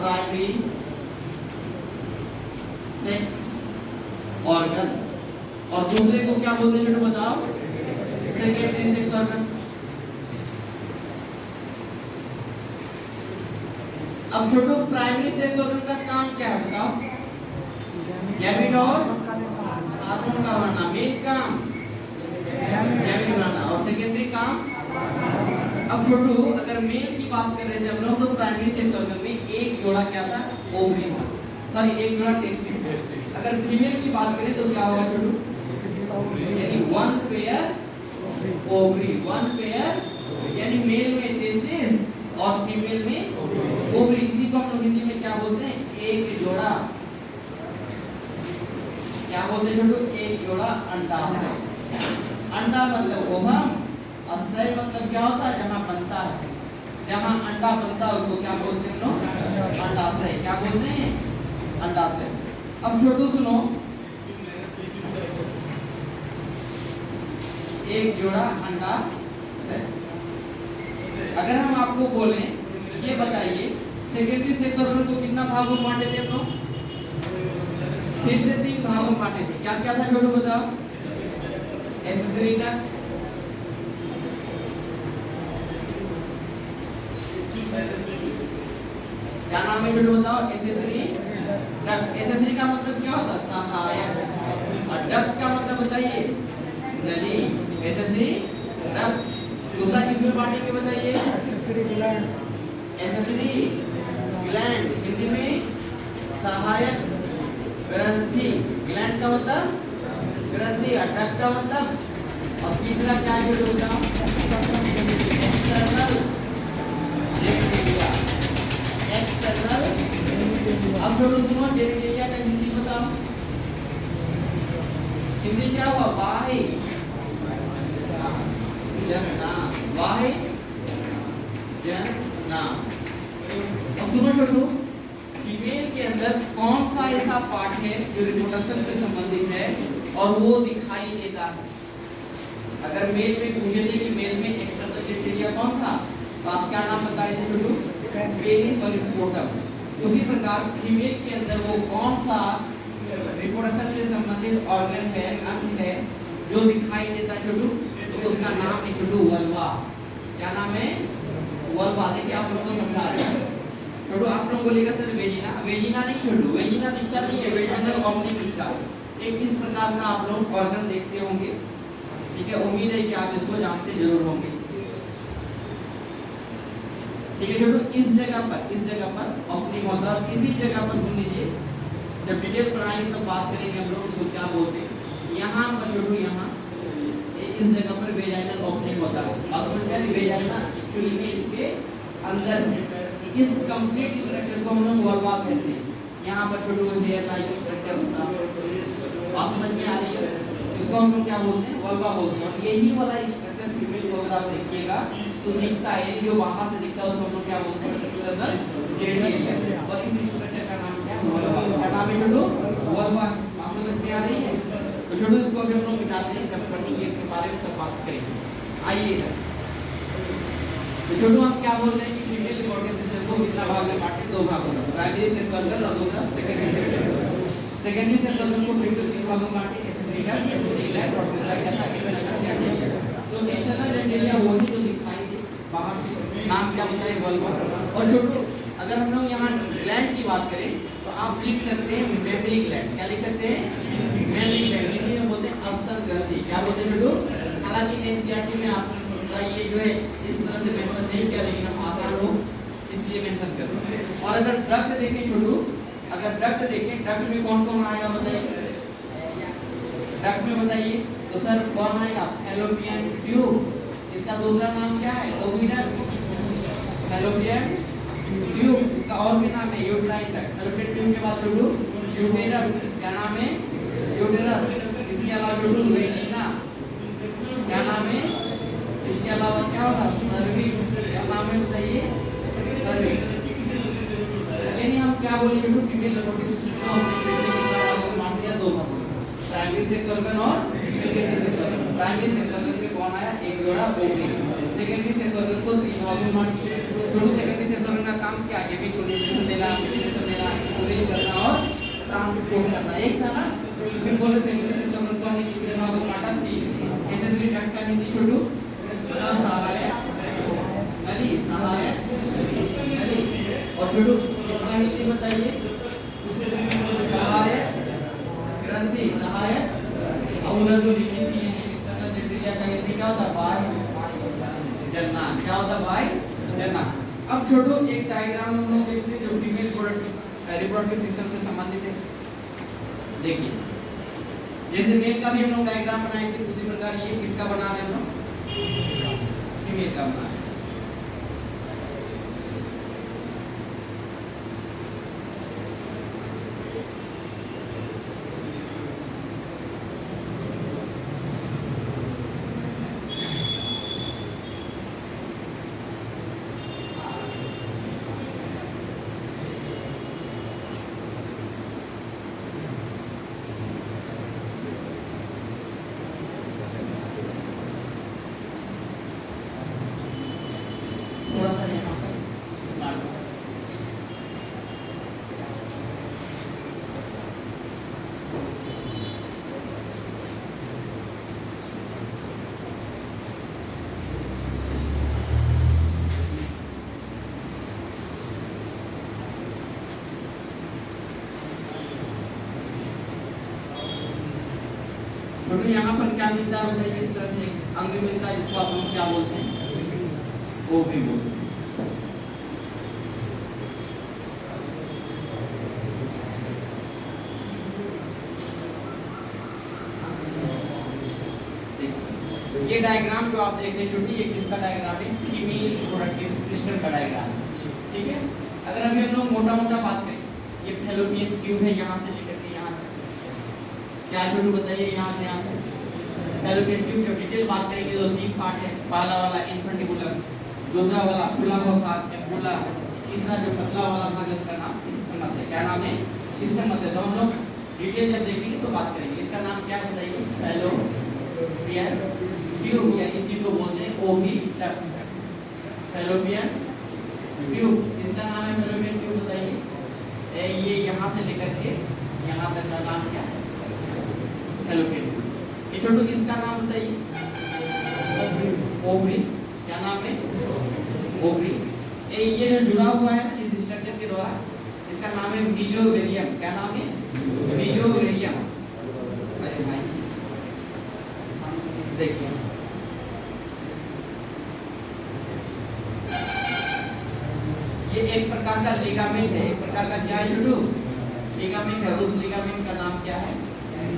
Primary sex organ और दूसरे को क्या बोलते हैं छोटू बताओ? Secondary sex organ. अब छोटू प्राइमरी सेक्स ऑर्गन का काम क्या है बताओ? गैमेट और हार्मोन का बनाना। मेन काम गैमेट बनाना और सेकेंडरी काम। अब छोटू अगर मेल की बात कर रहे थे हम लोग तो प्राइमरी सेक्स ऑर्गन में एक जोड़ा क्या था? ओवरी था, सॉरी एक जोड़ा टेस्टिस था। अगर फीमेल की बात करें तो क्या होगा छोटू? यानी one pair ovary, one pair यानी मेल में टेस्टिस और फीमेल में ओवरी। इसी को हम लोग हिंदी में क्या बोलते हैं? एक जोड़ा क्या बोलते हैं छोटू? एक जोड़ा अंडाशय। अंडा मतलब ओवम और शय मतलब क्या होता है? जहाँ बनता है, जहाँ अंडा बनता है उसको क्या बोलते हैं लोग? अंडाशय। क्या बोलते हैं? अंडाशय। अब छोटू सुनो, एक जोड़ा अंडाशय। अगर हम आपको बोलें ये बताइए सेकेंडरी सेक्स ऑर्गन को कितना भागों में बांटे थे हम लोग? फिर से 3 भागों में बांटे थे। क्या क्या था छोटू बताओ? एक्सेसरी डक्ट, क्या नाम है छोटू बताओ? Accessory duct. एक्सेसरी का मतलब क्या होता है? सहायक। और डक्ट का मतलब बताइए? नली। Accessory duct. दूसरा किसमें बांटेंगे बताइए? Accessory gland. Accessory gland Hindi में सहायक ग्रंथि। ग्लैंड का मतलब ग्रंथि और डक्ट का मतलब। और तीसरा क्या है जो बताओ? External genitalia. एक्सटर्नल। अब छोटू सुनो जेनिटेलिया का हिंदी बताओ? हिंदी क्या हुआ? बाह्य जनना। बाह्य जनना। अब सुनो छोटू, फीमेल के अंदर कौन सा ऐसा पार्ट है जो रिप्रोडक्शन से संबंधित है और वो दिखाई देता है? अगर मेल में पूछे थे कि मेल में एक्सटर्नल जेनिटेलिया कौन था तो आप क्या नाम बताए थे छोटू? पेनिस और स्क्रोटम। उसी प्रकार फीमेल के अंदर वो कौन सा रिप्रोडक्शन से संबंधित ऑर्गन है, अंग है जो दिखाई देता है छोटू? तो उसका नाम है छोटू वल्वा। क्या नाम है? वल्वा। देखिए आप लोगों को समझा रहे हैं छोटू, आप लोगों को लेकर सर वेजिना, वेजिना नहीं छोटू, वेजिना दिखता नहीं है, वेजिनल ओमनी। एक इस प्रकार का आप लोग ऑर्गन देखते होंगे, ठीक है? उम्मीद है कि आप इसको जानते जरूर होंगे, ठीक है छोटू? इस जगह पर अपनी मतलब इसी जगह पर सुन लीजिए, जब डिटेल पढ़ाएंगे तब बात करेंगे हम लोग इसको क्या बोलते हैं। यहाँ पर छोटू, यहाँ इस जगह पर वेजाइनल ओपनिंग होता है। अब मतलब वेजाइना एक्चुअली में इसके अंदर इस कंप्लीट स्ट्रक्चर को हम लोग वल्वा कहते हैं। यहाँ पर छोटू हेयर लाइक स्ट्रक्चर होता है, बात समझ में आ रही है? इसको हम लोग क्या बोलते हैं? वल्वा बोलते हैं। और यही वाला स्ट्रक्चर फीमेल को अगर आप देखिएगा तो दिखता है, यानी जो बाहर से दिखता है उसको हम लोग क्या बोलते हैं? External genitalia. और इस स्ट्रक्चर का नाम क्या है? वल्वा। क्या नाम है छोटू? वल्वा। बात समझ में आ रही है? तो छोटू इसको भी हम लोग मिटाते हैं, सब पढ़ेंगे इसके बारे में तब बात करेंगे। आइए तो छोटू आप क्या बोल रहे हैं कि फीमेल रिप्रोडक्टिव सिस्टम को कितना भाग में बांटे? 2 भागों में, प्राइमरी सेक्स ऑर्गन और दूसरा secondary sex organ. Secondary sex organ को फिर से 3 भागों में बांटे, एक्सेसरी डक्ट, एक्सेसरी ग्लैंड और दूसरा क्या था? External genitalia. तो एक्सटर्नल जेनिटेलिया वही जो दिखाई दे बाहर से, नाम क्या होता है? वल्वा। और छोटू अगर हम लोग यहाँ ग्लैंड की बात करें तो आप लिख सकते हैं मेमरी ग्लैंड। क्या लिख सकते हैं? Mammary gland. हिंदी में बोलते हैं अस्तर ग्रंथि। क्या बोलते हैं छोटू? हालांकि एनसीईआरटी में आप ये जो है इस तरह से मेंशन नहीं किया, लेकिन हम आसान हो इसलिए मेंशन कर रहे हैं। और अगर डक्ट देखें छोटू, अगर डक्ट देखें, डक्ट में कौन कौन आएगा बताइए? डक्ट में बताइए तो सर कौन आएगा? Fallopian tube. इसका दूसरा नाम क्या है? ओविडक्ट। फैलोपियन ट्यूब इसका और भी नाम है यूट्राइन डक्ट। फैलोपियन ट्यूब के बाद छोटू यूटेरस। क्या नाम है? यूटेरस। इसके अलावा छोटू वेजिना। क्या नाम है? इसके अलावा क्या होगा? सर्विक्स। क्या नाम है बताइए? सर्विक्स। यानी हम क्या बोले छोटू? फीमेल रिप्रोडक्टिव सिस्टम को हमने बांट दिया 2 भागों में, प्राइमरी सेक्स ऑर्गन और secondary sex organ. Primary sex organ में कौन आया? एक जोड़ा ओवरी। सेकेंडरी सेक्स ऑर्गन को 3 भागों में बांट दिया। छोटू सेकेंडरी सेक्स ऑर्गन का काम क्या है? ये भी थोड़ी देना मूव करना, एक था ना फिर बोले थे इंग्लिश में चलो तो हमें कितने भागों में बांटा थी ऐसे से टक का हिंदी छोटू सहायक नली सहायक नली और छोटू इसका हिंदी बताइए सहायक ग्रंथि सहायक और उधर जो लिखी थी एक्सटर्नल जेनेरिया का हिंदी क्या होता है बाह्य जनना, क्या होता है बाह्य जनना। अब छोटू एक डायग्राम हम लोग देखते हैं जो फीमेल रिप्रोडक्टिव सिस्टम से संबंधित है। देखिए जैसे मेल का भी हम लोग डायग्राम बनाए थे उसी प्रकार ये किसका बना रहे हैं हम लोग फीमेल का बना रहे हैं। थोड़ा सा यहाँ पर स्मार्ट तो यहाँ पर क्या मिलता है बताइए, इस तरह से एक अंग मिलता है जिसको आप लोग क्या बोलते हैं ओवरी बोलते हैं। ये डायग्राम जो आप देख रहे हैं छोटी ये किसका डायग्राम है फीमेल रिप्रोडक्टिव सिस्टम का डायग्राम है, ठीक है। अगर अभी हम लोग मोटा मोटा बात करें ये फैलोपियन ट्यूब है यहाँ से लेकर के यहाँ तक, क्या छोटू बताइए यहाँ से यहाँ तक फैलोपियन ट्यूब जब डिटेल बात करेंगे तो तीन पार्ट है, पहला वाला इन्फेंटिबुलर, दूसरा वाला खुला हुआ भाग एम्पुला, तीसरा जो पतला वाला भाग है उसका नाम इस्थमस है। क्या नाम है इस्थमस है। तो हम लोग डिटेल जब देखेंगे तो बात करेंगे। इसका नाम क्या बताइए फैलोपियन ट्यूब या इसी को बोलते हैं ओविडक्ट, फैलोपियन ट्यूब इसका नाम है फैलोपियन ट्यूब बताइए। ये यहाँ से लेकर के यहाँ तक का नाम क्या है फैलोपियन ट्यूब। ये छोटू इसका नाम बताइए ओवरी, क्या नाम है ओवरी। ये जो जुड़ा हुआ है इस स्ट्रक्चर के द्वारा इसका नाम है मीजोवेरियम, क्या नाम है मीजोवेरियम। अरे भाई देखिए ये एक प्रकार का लिगामेंट है, एक प्रकार का क्या है छोटू लिगामेंट है। उस लिगामेंट का नाम क्या है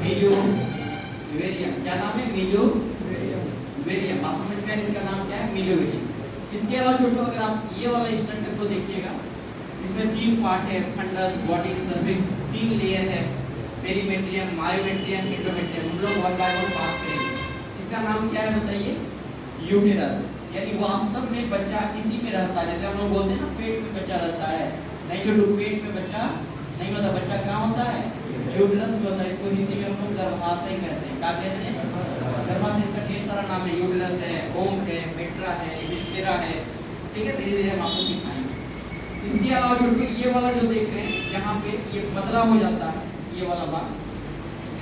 मीजोवेरियम, क्या नाम है मीजोवेरियम। आप समझ में इसका नाम क्या है मीजोवेरियम। इसके अलावा छोटू अगर आप ये वाला स्ट्रक्चर को देखिएगा इसमें तीन पार्ट है फंडस बॉडी सर्विक्स, तीन लेयर है पेरीमेट्रियम मायोमेट्रियम एंडोमेट्रियम। हम लोग वन बाय वन बात करेंगे। इसका नाम क्या है बताइए यूटेरस, यानी वास्तव में बच्चा इसी में रहता है। जैसे हम लोग बोलते हैं ना पेट में बच्चा रहता है, नहीं छोटू पेट में बच्चा नहीं होता, बच्चा कहाँ होता है यूटेरस में होता है। इसको हिंदी में हम लोग गर्भाशय कहते हैं। क्या कहते हैं गर्भाशय। इसका ढेर सारा नाम है, यूटेरस है, ओम है, पेट्रा है, विस्टेरा है, ठीक है। धीरे धीरे हम आपको सिखाएंगे। इसके अलावा छोटू ये वाला जो देख रहे हैं यहाँ पे ये पतला हो जाता है ये वाला भाग,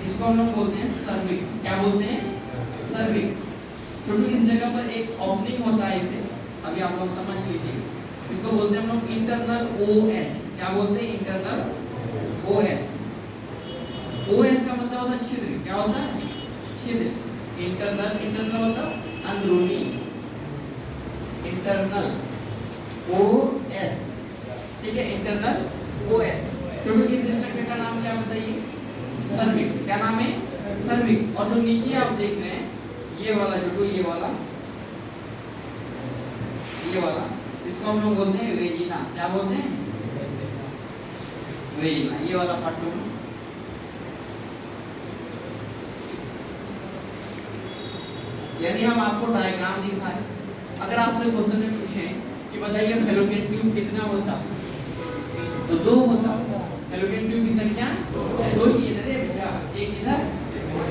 इसको हम लोग बोलते हैं सर्विक्स। क्या बोलते हैं सर्विक्स। छोटू इस जगह पर एक ओपनिंग होता है, इसे अभी आप लोग समझ लीजिए। इसको बोलते हैं हम लोग इंटरनल ओएस। क्या बोलते हैं इंटरनल ओएस। ओएस का मतलब होता है छिद्र। क्या होता है छिद्र। इंटरनल इंटरनल होता है अंदरूनी, इंटरनल ओएस, ठीक है इंटरनल ओएस। छोटू इस स्ट्रक्चर का नाम क्या बताइए सर्विक्स। क्या नाम है सर्विक्स। और जो नीचे आप देख रहे हैं ये वाला छोटू ये वाला इसको हम लोग बोलते हैं वेजिना। क्या बोलते हैं वेजिना। ये वाला पार्ट लोग यदि हम आपको डायग्राम दिखाएं, अगर आपसे क्वेश्चन में पूछें कि बताइए फैलोपियन ट्यूब कितना होता तो दो होता। फैलोपियन ट्यूब की संख्या दो ही है रे बेटा, एक इधर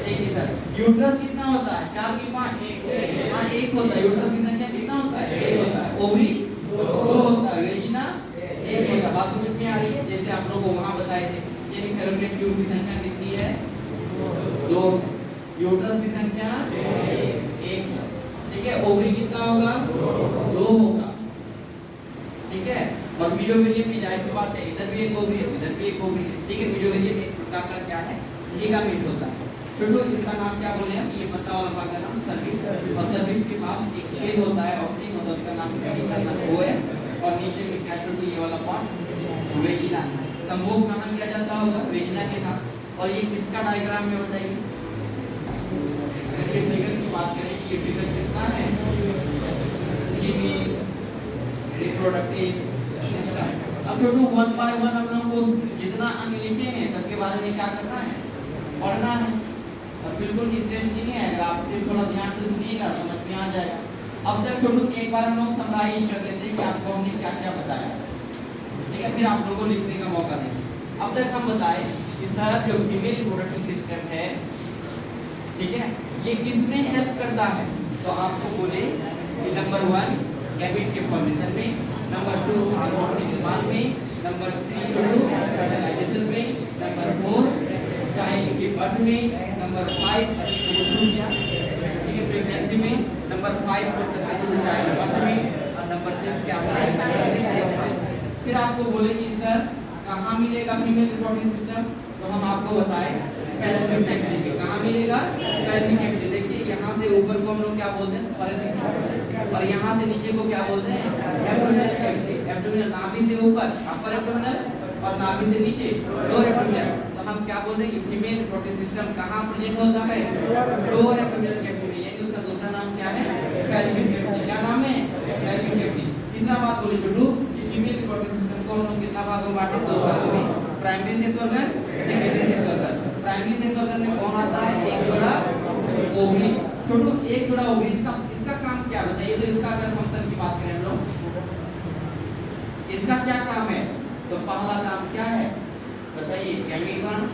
एक इधर। यूट्रस कितना होता है 4 की 5 एक होता है। यूट्रस की संख्या कितना होता है एक होता है। ओवरी दो होता है, वेजिना एक होता है। बात समझ में आ रही है। जैसे जैसे आप लोगों को वहां बताए थे, यानी फैलोपियन ट्यूब की संख्या कितनी है? 2। यूट्रस की संख्या 1 है। ठीक है, ओवरी कितना होगा? 2 होगा। ठीक है, और मीडियोवेरियम की जाहिर सी बात है, इधर भी एक ओवरी है, इधर भी एक ओवरी है। ठीक है, मीडियोवेरियम एक प्रकार का क्या है? लिगामेंट होता है। छोटू इसका नाम क्या बोले हम? ये पत्ता वाला भाग का नाम सर्विक्स, और सर्विक्स के पास एक छेद होता है, ओपनिंग होता है, उसका नाम क्या है? ओएस। और नीचे में क्या छोटू? ये वाला पार्ट वेजिना। संभोग कहां किया जाता होगा? वेजिना के साथ। और ये किसका डायग्राम में बताइए? अगर ये फिगर की बात करें, ये फिगर किसका है? Female reproductive system. अब छोटू 1 बाय 1 हम लोग को जितना अंग लिखेंगे सबके बारे में क्या करना है? पढ़ना है। और बिल्कुल इंटरेस्टिंग है, अगर आप सिर्फ थोड़ा ध्यान से सुनिएगा समझ में आ जाएगा। अब तक छोटू एक बार हम लोग समराइज कर लेते हैं कि आपको हमने क्या क्या बताया। ठीक है, फिर आप लोगों को लिखने का मौका देंगे। अब तक हम बताए कि सर जो फीमेल रिप्रोडक्टिव सिस्टम है, ठीक है, ये किस में हेल्प करता है? तो आपको बोले कि नंबर 1 गैमेट के फॉर्मेशन में, नंबर 2 हार्मोन के निर्माण में, नंबर 3 फर्टिलाइजेशन में, नंबर 4 चाइल्ड के बर्थ में, नंबर 5 ठीक है प्रेगनेंसी में, नंबर 5 चाइल्ड बर्थ में, और नंबर 6 क्या होता है? फिर आपको बोले कि सर कहाँ मिलेगा फीमेल रिप्रोडक्टिव सिस्टम? तो हम आपको बताएं पैल्विक कैविटी। कहाँ मिलेगा? Pelvic cavity. देखिए यहाँ से ऊपर को हम लोग क्या बोलते हैं? थोरेसिक। और यहाँ से नीचे को क्या बोलते हैं? Abdominal cavity. एब्डोमिनल नाभि से ऊपर अपर एब्डोमिनल, और नाभि से नीचे लोअर एब्डोमिनल। तो हम क्या बोल रहे हैं कि फीमेल रिप्रोडक्टिव सिस्टम कहाँ प्रेजेंट होता है? लोअर एब्डोमिनल कैविटी में, यानी उसका दूसरा नाम क्या है? Pelvic cavity. क्या नाम है? Pelvic cavity. तीसरा बात बोले छोटू कि फीमेल रिप्रोडक्टिव सिस्टम को हम कितना भागों में बांटे? 2 भागों में। Primary sex organ, secondary sex organ. Primary sex organ में कौन आता है? एक जोड़ा ओवरी। छोटू एक जोड़ा ओवरी, इसका काम क्या बताइए? तो इसका अगर फंक्शन की बात करें हम लोग, इसका क्या काम है? तो पहला काम क्या है बताइए? गैमीट बनाना।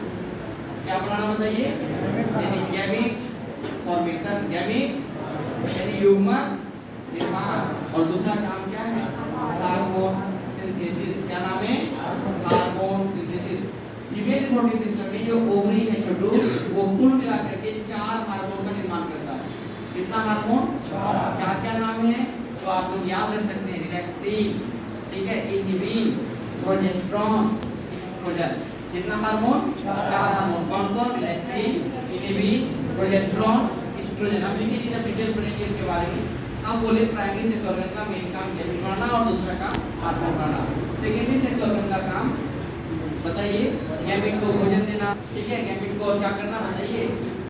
क्या बनाना बताइए? यानी गैमीट फॉर्मेशन, गैमीट यानी युग्मक निर्माण। और दूसरा काम क्या है? Hormone synthesis. क्या नाम है? Hormone synthesis. Female reproductive system में जो ओवरी है छोटू, वो कुल मिलाकर के 4 हार्मोन का निर्माण करता है। कितना हार्मोन? 4। क्या क्या नाम है? तो आप लोग याद रख सकते हैं, रिलैक्सिन, ठीक है, इनहिबिन, प्रोजेस्टेरोन, एस्ट्रोजन। कितना हार्मोन? 4 हार्मोन। कौन कौन? Relaxin, inhibin, progesterone, oestrogen. हम लिखेंगे जब डिटेल पढ़ेंगे इसके बारे में। हम बोले प्राइमरी सेक्स ऑर्गन का मेन काम गैमीट बनाना और दूसरा काम हार्मोन बनाना। सेकेंडरी सेक्स ऑर्गन का काम बताइए? गैमीट को भोजन देना। ठीक है, गैमीट को और क्या करना बताइए?